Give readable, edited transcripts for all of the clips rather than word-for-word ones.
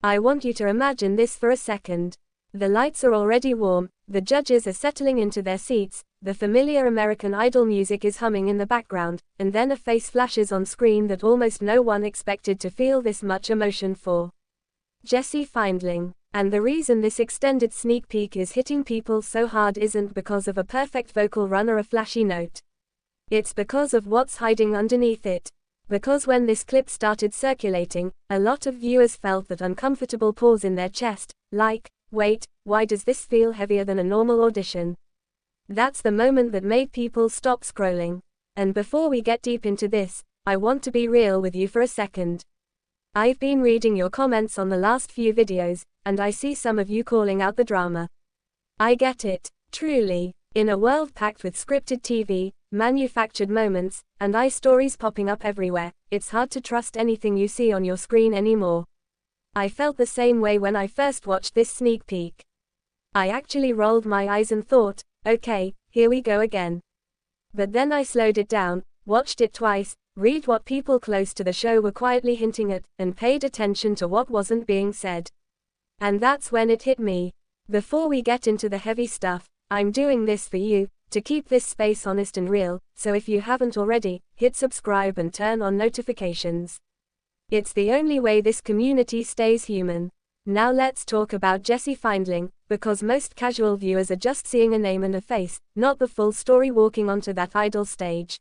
I want you to imagine this for a second. The lights are already warm, the judges are settling into their seats, the familiar American Idol music is humming in the background, and then a face flashes on screen that almost no one expected to feel this much emotion for. Jesse Findling. And the reason this extended sneak peek is hitting people so hard isn't because of a perfect vocal run or a flashy note. It's because of what's hiding underneath it. Because when this clip started circulating, a lot of viewers felt that uncomfortable pause in their chest, like, wait, why does this feel heavier than a normal audition? That's the moment that made people stop scrolling. And before we get deep into this, I want to be real with you for a second. I've been reading your comments on the last few videos, and I see some of you calling out the drama. I get it, truly. In a world packed with scripted TV, manufactured moments, and stories popping up everywhere, it's hard to trust anything you see on your screen anymore. I felt the same way when I first watched this sneak peek. I actually rolled my eyes and thought, okay, here we go again. But then I slowed it down, watched it twice, read what people close to the show were quietly hinting at, and paid attention to what wasn't being said. And that's when it hit me. Before we get into the heavy stuff, I'm doing this for you, to keep this space honest and real, so if you haven't already, hit subscribe and turn on notifications. It's the only way this community stays human. Now let's talk about Jesse Findling, because most casual viewers are just seeing a name and a face, not the full story walking onto that Idol stage.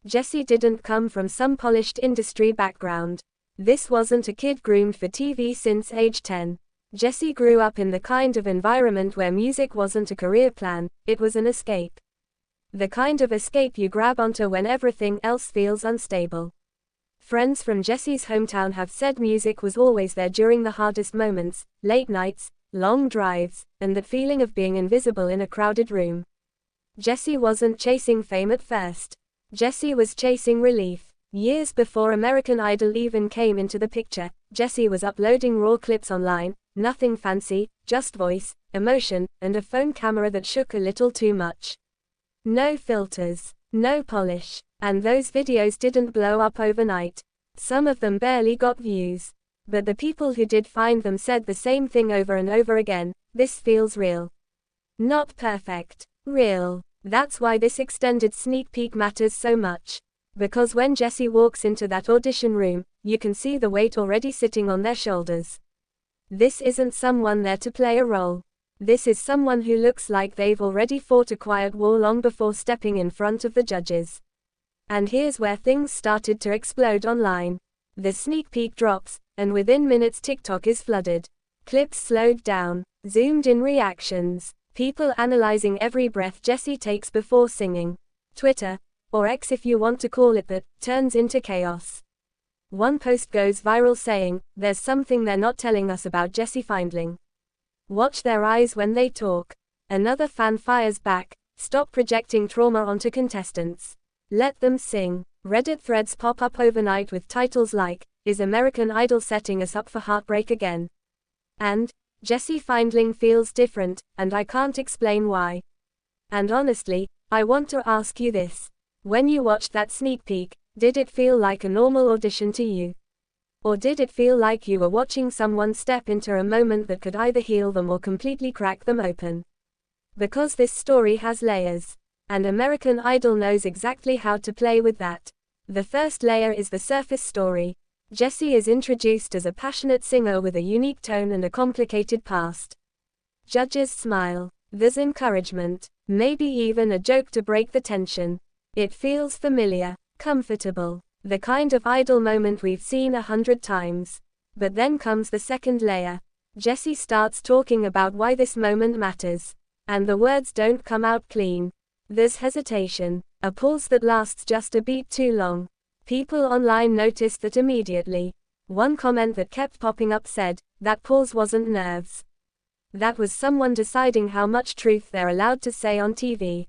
Jesse didn't come from some polished industry background. This wasn't a kid groomed for TV since age 10. Jesse grew up in the kind of environment where music wasn't a career plan, it was an escape. The kind of escape you grab onto when everything else feels unstable. Friends from Jesse's hometown have said music was always there during the hardest moments, late nights, long drives, and that feeling of being invisible in a crowded room. Jesse wasn't chasing fame at first. Jesse was chasing relief. Years before American Idol even came into the picture, Jesse was uploading raw clips online, nothing fancy, just voice, emotion, and a phone camera that shook a little too much. No filters, no polish, and those videos didn't blow up overnight. Some of them barely got views. But the people who did find them said the same thing over and over again, this feels real. Not perfect, real. That's why this extended sneak peek matters so much. Because when Jesse walks into that audition room, you can see the weight already sitting on their shoulders. This isn't someone there to play a role. This is someone who looks like they've already fought a quiet war long before stepping in front of the judges. And here's where things started to explode online. The sneak peek drops, and within minutes TikTok is flooded. Clips slowed down, zoomed in reactions, people analyzing every breath Jesse takes before singing. Twitter, or X if you want to call it that, turns into chaos. One post goes viral saying, "There's something they're not telling us about Jesse Findling. Watch their eyes when they talk." Another fan fires back, "Stop projecting trauma onto contestants. Let them sing." Reddit threads pop up overnight with titles like, "Is American Idol setting us up for heartbreak again?" And, "Jesse Findling feels different, and I can't explain why." And honestly, I want to ask you this. When you watched that sneak peek, did it feel like a normal audition to you? Or did it feel like you were watching someone step into a moment that could either heal them or completely crack them open? Because this story has layers. And American Idol knows exactly how to play with that. The first layer is the surface story. Jesse is introduced as a passionate singer with a unique tone and a complicated past. Judges smile. There's encouragement. Maybe even a joke to break the tension. It feels familiar, comfortable. The kind of Idol moment we've seen 100 times. But then comes the second layer. Jesse starts talking about why this moment matters. And the words don't come out clean. There's hesitation, a pause that lasts just a beat too long. People online noticed that immediately. One comment that kept popping up said, "That pause wasn't nerves. That was someone deciding how much truth they're allowed to say on TV."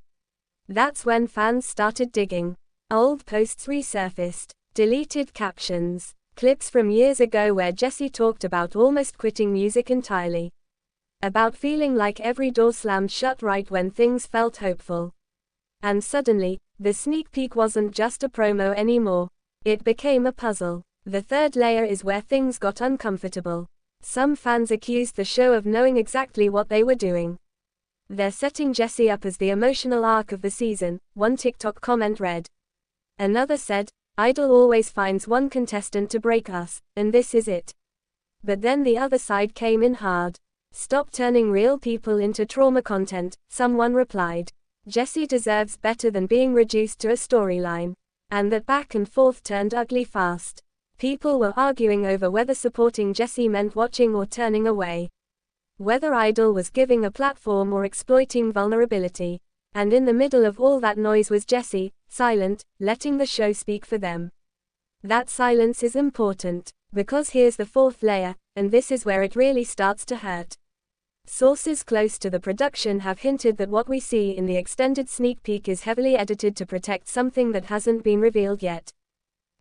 That's when fans started digging. Old posts resurfaced, deleted captions, clips from years ago where Jesse talked about almost quitting music entirely. About feeling like every door slammed shut right when things felt hopeful. And suddenly, the sneak peek wasn't just a promo anymore. It became a puzzle. The third layer is where things got uncomfortable. Some fans accused the show of knowing exactly what they were doing. They're setting Jesse up as the emotional arc of the season, one TikTok comment read. Another said, Idol always finds one contestant to break us, and this is it. But then the other side came in hard. Stop turning real people into trauma content, someone replied. Jesse deserves better than being reduced to a storyline. And that back and forth turned ugly fast. People were arguing over whether supporting Jesse meant watching or turning away. Whether Idol was giving a platform or exploiting vulnerability. And in the middle of all that noise was Jesse, silent, letting the show speak for them. That silence is important, because here's the fourth layer, and this is where it really starts to hurt. Sources close to the production have hinted that what we see in the extended sneak peek is heavily edited to protect something that hasn't been revealed yet.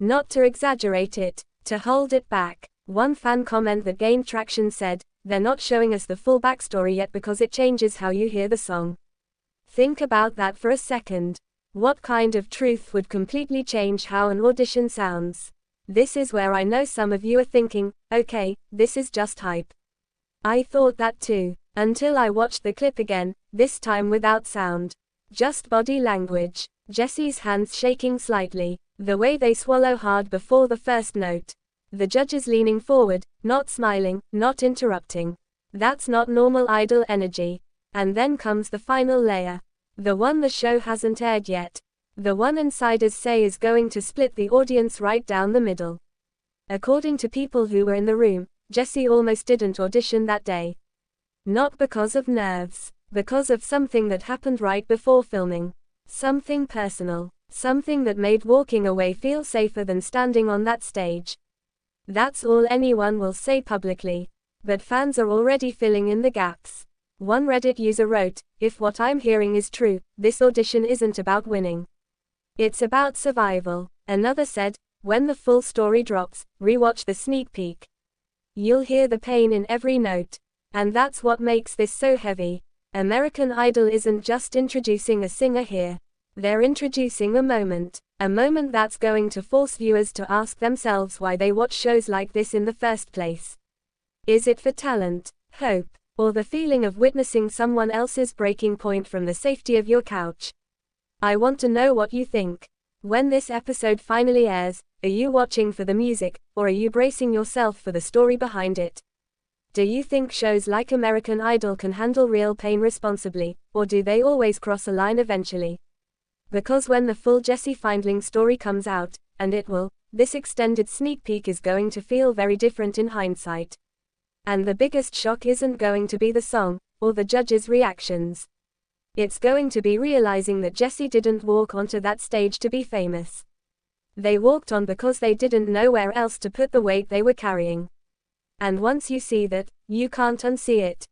Not to exaggerate it, to hold it back. One fan comment that gained traction said, "They're not showing us the full backstory yet because it changes how you hear the song." Think about that for a second. What kind of truth would completely change how an audition sounds? This is where I know some of you are thinking, okay, this is just hype. I thought that too, until I watched the clip again, this time without sound. Just body language. Jesse's hands shaking slightly, the way they swallow hard before the first note. The judges leaning forward, not smiling, not interrupting. That's not normal Idol energy. And then comes the final layer. The one the show hasn't aired yet. The one insiders say is going to split the audience right down the middle. According to people who were in the room, Jesse almost didn't audition that day. Not because of nerves, because of something that happened right before filming. Something personal. Something that made walking away feel safer than standing on that stage. That's all anyone will say publicly. But fans are already filling in the gaps. One Reddit user wrote, "If what I'm hearing is true, this audition isn't about winning. It's about survival." Another said, "When the full story drops, rewatch the sneak peek. You'll hear the pain in every note. And that's what makes this so heavy. American Idol isn't just introducing a singer here. They're introducing a moment that's going to force viewers to ask themselves why they watch shows like this in the first place. Is it for talent, hope, or the feeling of witnessing someone else's breaking point from the safety of your couch? I want to know what you think. When this episode finally airs, are you watching for the music, or are you bracing yourself for the story behind it? Do you think shows like American Idol can handle real pain responsibly, or do they always cross a line eventually? Because when the full Jesse Findling story comes out, and it will, this extended sneak peek is going to feel very different in hindsight. And the biggest shock isn't going to be the song, or the judges' reactions. It's going to be realizing that Jesse didn't walk onto that stage to be famous. They walked on because they didn't know where else to put the weight they were carrying. And once you see that, you can't unsee it.